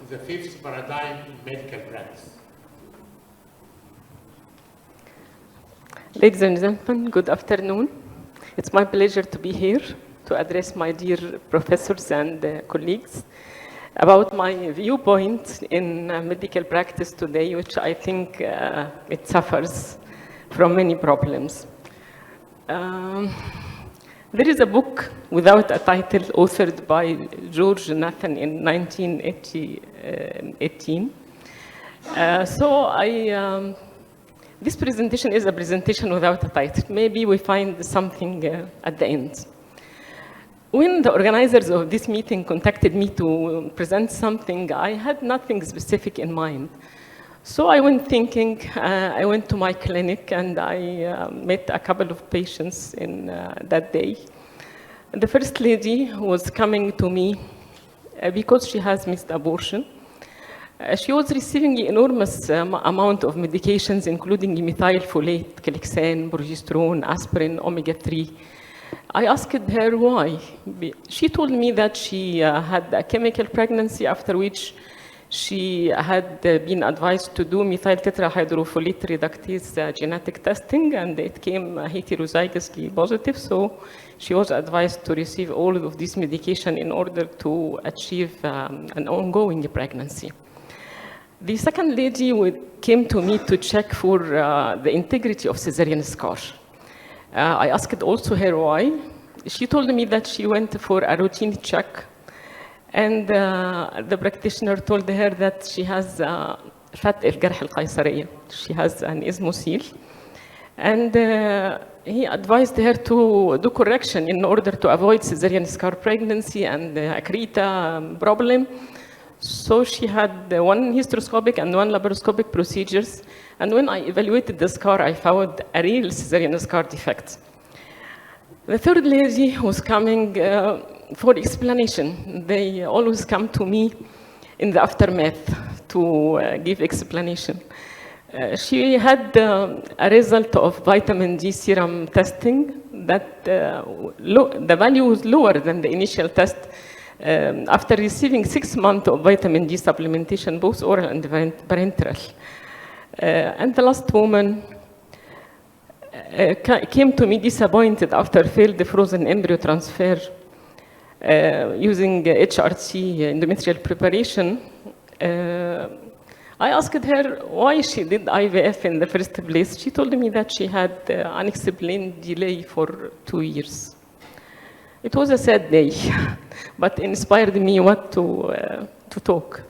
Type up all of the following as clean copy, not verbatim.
the fifth paradigm in medical practice. Ladies and gentlemen, good afternoon. It's my pleasure to be here to address my dear professors and colleagues about my viewpoint in medical practice today, which I think it suffers from many problems. There is a book without a title authored by George Nathan in 1918. This presentation is a presentation without a title. Maybe we find something at the end. When the organizers of this meeting contacted me to present something, I had nothing specific in mind. So I went thinking, I went to my clinic and I met a couple of patients in that day. The first lady was coming to me because she has missed abortion. She was receiving an enormous amount of medications, including methylfolate, clexane, progesterone, aspirin, omega-3. I asked her why. She told me that she had a chemical pregnancy, after which she had been advised to do methyl tetrahydrofolate reductase genetic testing, and it came heterozygously positive, so she was advised to receive all of this medication in order to achieve an ongoing pregnancy. The second lady came to me to check for the integrity of cesarean scar. I asked also her why. She told me that she went for a routine check, and the practitioner told her that she has فتق الجرح القيصرية. She has an ismocele. And he advised her to do correction in order to avoid cesarean scar pregnancy and accreta problem. So she had one hysteroscopic and one laparoscopic procedures. And when I evaluated the scar, I found a real cesarean scar defect. The third lady was coming for explanation. They always come to me in the aftermath to give explanation. She had a result of vitamin D serum testing that the value was lower than the initial test. After receiving 6 months of vitamin D supplementation, both oral and parenteral. And the last woman came to me disappointed after failed frozen embryo transfer using HRT endometrial preparation. I asked her why she did IVF in the first place. She told me that she had unexplained delay for 2 years. It was a sad day, but inspired me what to talk.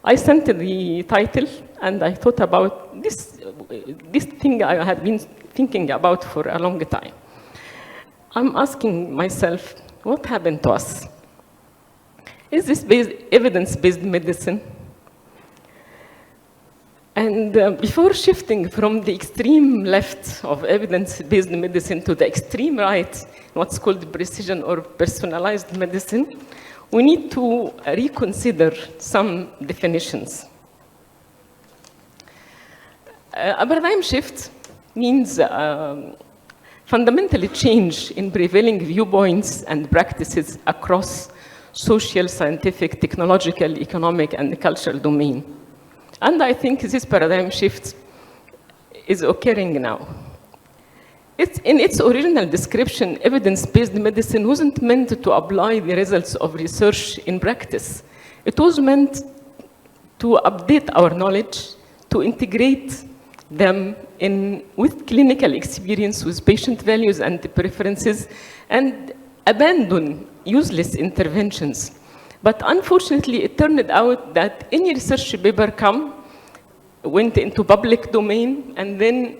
I sent the title, and I thought about this thing I had been thinking about for a long time. I'm asking myself, what happened to us? Is this evidence-based medicine? And before shifting from the extreme left of evidence-based medicine to the extreme right, what's called precision or personalized medicine, we need to reconsider some definitions. A paradigm shift means fundamentally change in prevailing viewpoints and practices across social, scientific, technological, economic, and cultural domain. And I think this paradigm shift is occurring now. In its original description, evidence-based medicine wasn't meant to apply the results of research in practice. It was meant to update our knowledge, to integrate them with clinical experience, with patient values and preferences, and abandon useless interventions. But unfortunately, it turned out that any research paper went into public domain, and then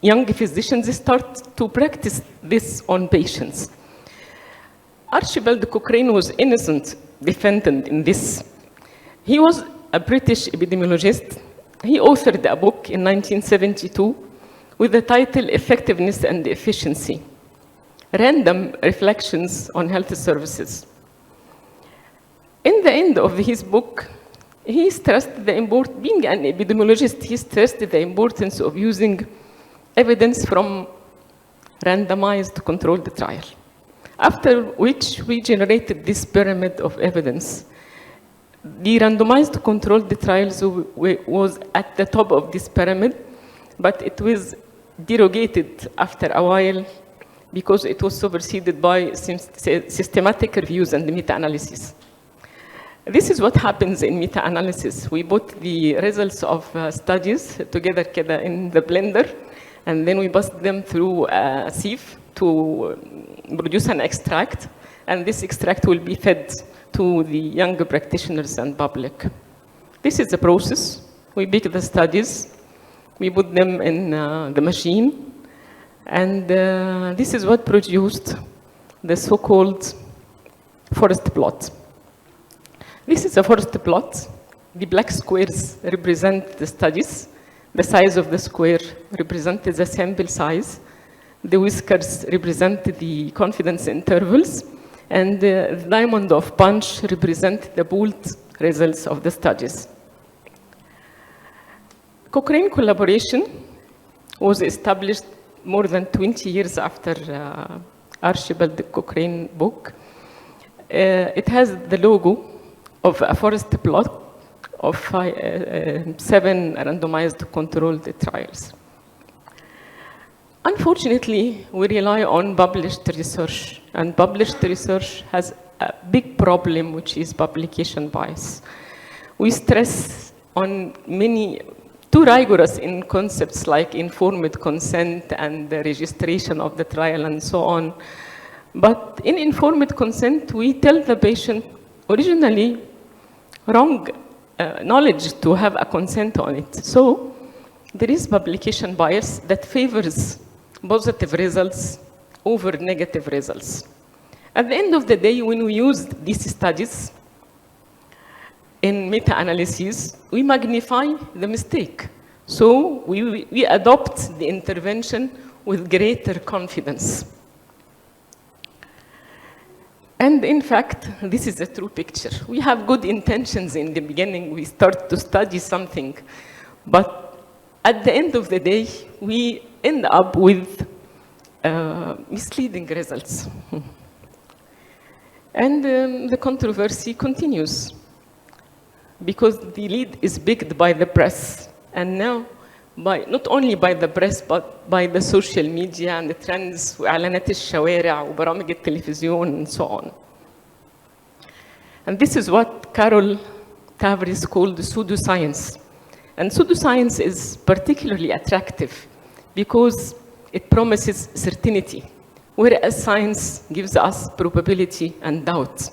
young physicians start to practice this on patients. Archibald Cochrane was innocent defendant in this. He was a British epidemiologist. He authored a book in 1972 with the title Effectiveness and Efficiency: Random Reflections on Health Services. In the end of his book, he stressed being an epidemiologist, he stressed the importance of using evidence from randomized controlled trial. After which we generated this pyramid of evidence. The randomized controlled trials was at the top of this pyramid, but it was derogated after a while because it was superseded by systematic reviews and meta-analysis. This is what happens in meta-analysis. We put the results of studies together in the blender, and then we pass them through a sieve to produce an extract, and this extract will be fed to the young practitioners and public. This is the process. We pick the studies, we put them in the machine, and this is what produced the so-called forest plot. This is a forest plot. The black squares represent the studies. The size of the square represents the sample size. The whiskers represent the confidence intervals. And the diamond of punch represent the pooled results of the studies. Cochrane collaboration was established more than 20 years after Archibald Cochrane book. It has the logo of a forest plot of 7 randomized controlled trials. Unfortunately, we rely on published research, and published research has a big problem, which is publication bias. We stress on too rigorous in concepts like informed consent and the registration of the trial and so on. But in informed consent, we tell the patient originally wrong knowledge to have a consent on it. So there is publication bias that favors positive results over negative results. At the end of the day, when we use these studies in meta-analysis, we magnify the mistake. So we adopt the intervention with greater confidence. And in fact, this is a true picture. We have good intentions in the beginning. We start to study something. But at the end of the day, we end up with misleading results. And the controversy continues because the lead is picked by the press. And now, not only by the press, but by the social media and the trends, وإعلانات الشوارع وبرامج التلفزيون and so on. And this is what Carol Tavris called pseudoscience. And pseudoscience is particularly attractive because it promises certainty, whereas science gives us probability and doubt.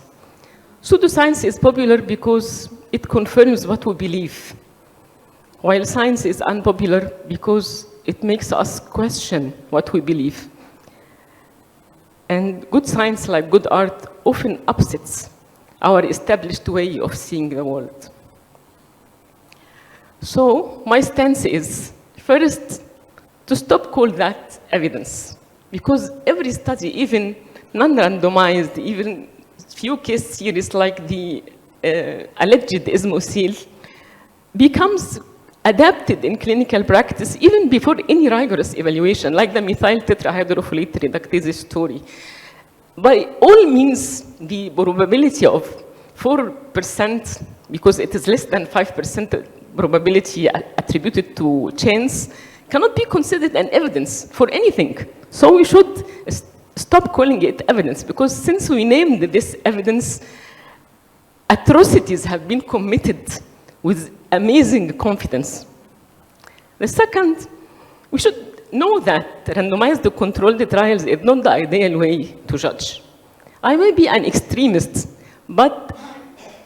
Pseudoscience is popular because it confirms what we believe, while science is unpopular because it makes us question what we believe. And good science, like good art, often upsets our established way of seeing the world. So my stance is, first, to stop calling that evidence, because every study, even non-randomized, even few case series like the alleged ismosil, becomes adapted in clinical practice even before any rigorous evaluation, like the methyl tetrahydrofolate reductase story. By all means, the probability of 4%, because it is less than 5% probability attributed to chance, cannot be considered an evidence for anything. So we should stop calling it evidence, because since we named this evidence, atrocities have been committed with amazing confidence. The second, we should know that randomized controlled trials is not the ideal way to judge. I may be an extremist, but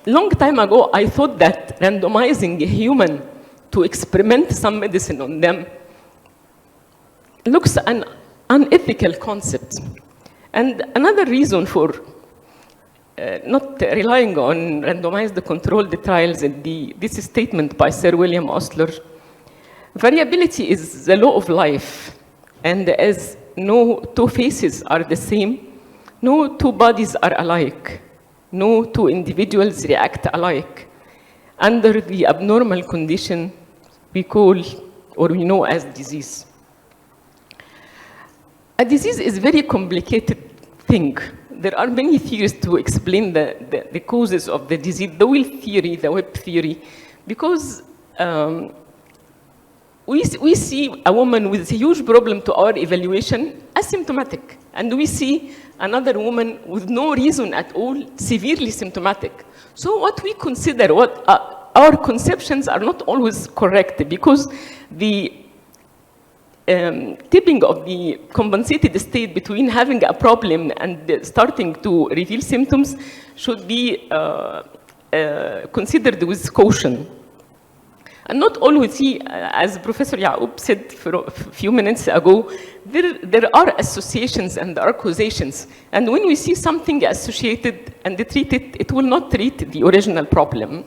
long time ago, I thought that randomizing a human to experiment some medicine on them looks an unethical concept. And another reason for not relying on randomized controlled trials is this statement by Sir William Osler: variability is the law of life, and as no two faces are the same, no two bodies are alike, no two individuals react alike under the abnormal condition we call or we know as disease. A disease is a very complicated thing. there are many theories to explain the causes of the disease, the wheel theory, the web theory, because we see a woman with a huge problem to our evaluation asymptomatic, and we see another woman with no reason at all severely symptomatic. So what we consider, our conceptions are not always correct, because the tipping of the compensated state between having a problem and starting to reveal symptoms should be considered with caution. And not always see, as Professor Yaoub said a few minutes ago, there are associations and there are causations. And when we see something associated and treat it, it will not treat the original problem.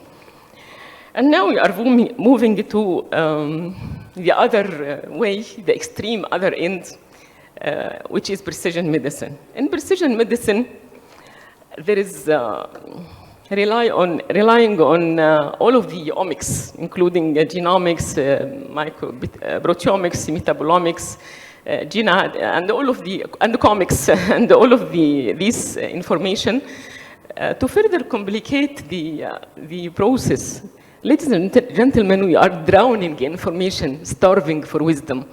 And now we are moving to the other way, the extreme other end, which is precision medicine. In precision medicine, there is relying on all of the omics, including genomics, proteomics, metabolomics, and all of the comics, and all of this information to further complicate the process. Ladies and gentlemen, we are drowning in information, starving for wisdom.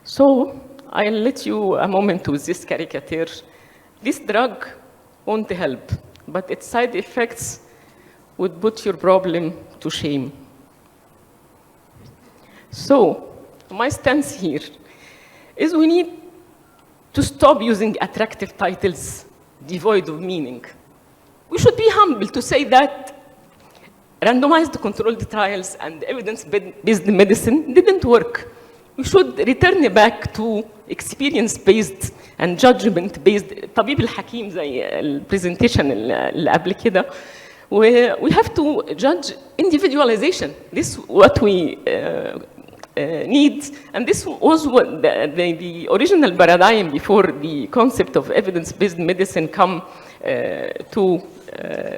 So I'll let you a moment with this caricature. This drug won't help, but its side effects would put your problem to shame. So my stance here is we need to stop using attractive titles devoid of meaning. We should be humble to say that randomized controlled trials and evidence-based medicine didn't work. We should return back to experience-based and judgment-based. طبيب الحكيم زي البرزنتيشن اللي قبل كده. We have to judge individualization. This is what we need, and this was what the original paradigm before the concept of evidence-based medicine come to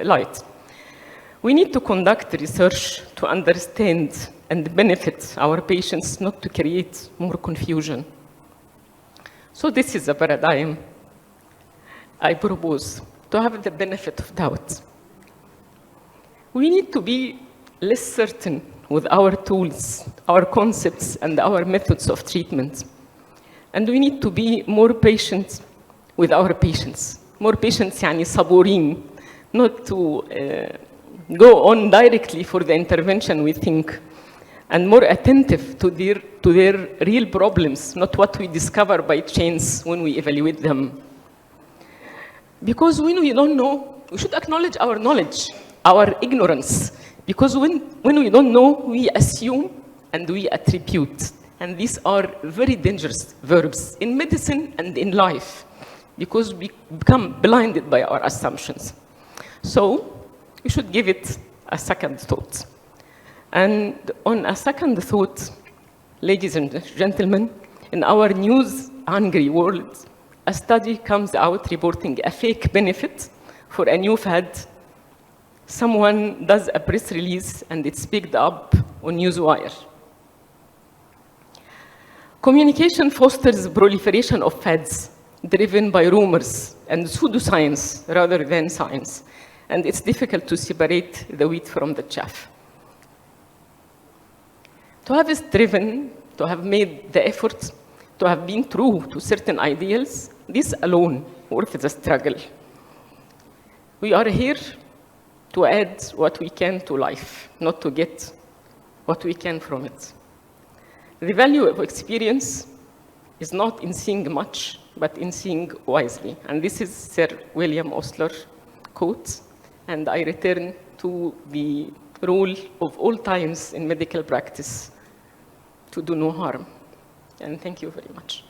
light. We need to conduct research to understand and benefit our patients, not to create more confusion. So this is a paradigm I propose, to have the benefit of doubt. We need to be less certain with our tools, our concepts, and our methods of treatment. And we need to be more patient with our patients. More patients, يعني صبورين, not to go on directly for the intervention we think, and more attentive to their real problems, not what we discover by chance when we evaluate them. Because when we don't know, we should acknowledge our knowledge, our ignorance. Because when we don't know, we assume and we attribute. And these are very dangerous verbs in medicine and in life, because we become blinded by our assumptions. So we should give it a second thought. And on a second thought, ladies and gentlemen, in our news-hungry world, a study comes out reporting a fake benefit for a new fad. Someone does a press release and it's picked up on Newswire. Communication fosters proliferation of fads driven by rumors and pseudoscience rather than science. And it's difficult to separate the wheat from the chaff. To have striven, to have made the effort, to have been true to certain ideals, this alone worth the struggle. We are here to add what we can to life, not to get what we can from it. The value of experience is not in seeing much, but in seeing wisely. And this is Sir William Osler quote, and I return to the rule of all times in medical practice, to do no harm. And thank you very much.